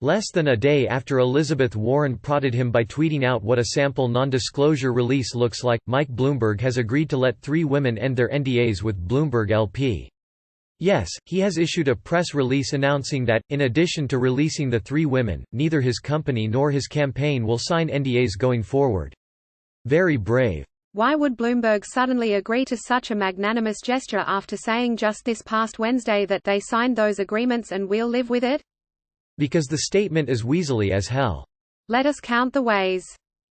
Less than a day after Elizabeth Warren prodded him by tweeting out what a sample non-disclosure release looks like, Mike Bloomberg has agreed to let 3 women end their NDAs with Bloomberg LP. Yes, he has issued a press release announcing that, in addition to releasing the 3 women, neither his company nor his campaign will sign NDAs going forward. Very brave. Why would Bloomberg suddenly agree to such a magnanimous gesture after saying just this past Wednesday that they signed those agreements and we'll live with it? Because the statement is weaselly as hell. Let us count the ways.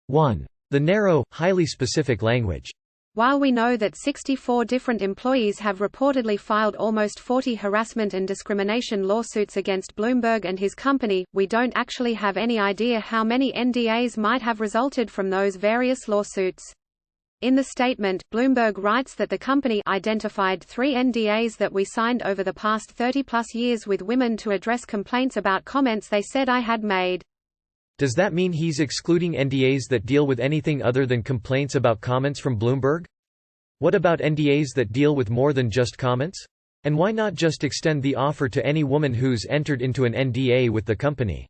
1. The narrow, highly specific language. While we know that 64 different employees have reportedly filed almost 40 harassment and discrimination lawsuits against Bloomberg and his company, we don't actually have any idea how many NDAs might have resulted from those various lawsuits. In the statement, Bloomberg writes that the company identified 3 NDAs that we signed over the past 30-plus years with women to address complaints about comments they said I had made. Does that mean he's excluding NDAs that deal with anything other than complaints about comments from Bloomberg? What about NDAs that deal with more than just comments? And why not just extend the offer to any woman who's entered into an NDA with the company?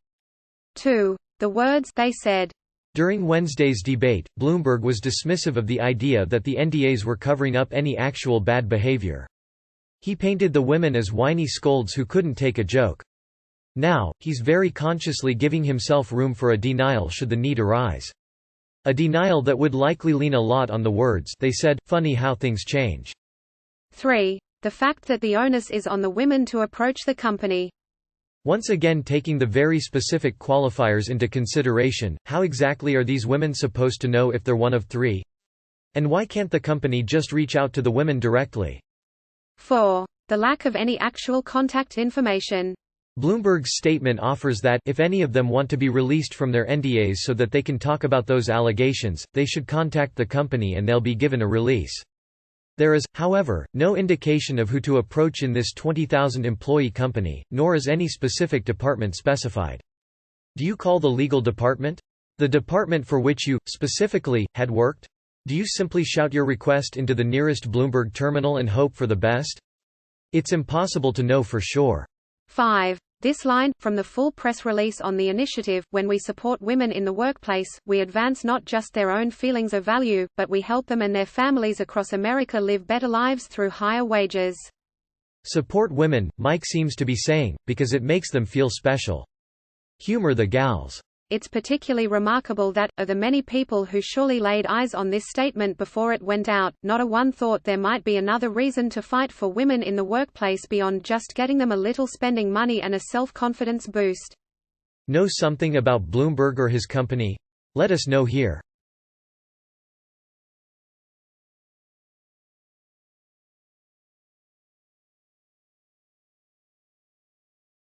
2. The words "they said." During Wednesday's debate, Bloomberg was dismissive of the idea that the NDAs were covering up any actual bad behavior. He painted the women as whiny scolds who couldn't take a joke. Now, he's very consciously giving himself room for a denial should the need arise. A denial that would likely lean a lot on the words "they said, funny how things change." 3. The fact that the onus is on the women to approach the company. Once again taking the very specific qualifiers into consideration, how exactly are these women supposed to know if they're one of 3? And why can't the company just reach out to the women directly? 4. The lack of any actual contact information. Bloomberg's statement offers that, if any of them want to be released from their NDAs so that they can talk about those allegations, they should contact the company and they'll be given a release. There is, however, no indication of who to approach in this 20,000-employee company, nor is any specific department specified. Do you call the legal department? The department for which you, specifically, had worked? Do you simply shout your request into the nearest Bloomberg terminal and hope for the best? It's impossible to know for sure. 5. This line, from the full press release on the initiative, when we support women in the workplace, we advance not just their own feelings of value, but we help them and their families across America live better lives through higher wages. Support women, Mike seems to be saying, because it makes them feel special. Humor the gals. It's particularly remarkable that, of the many people who surely laid eyes on this statement before it went out, not a one thought there might be another reason to fight for women in the workplace beyond just getting them a little spending money and a self-confidence boost. Know something about Bloomberg or his company? Let us know here.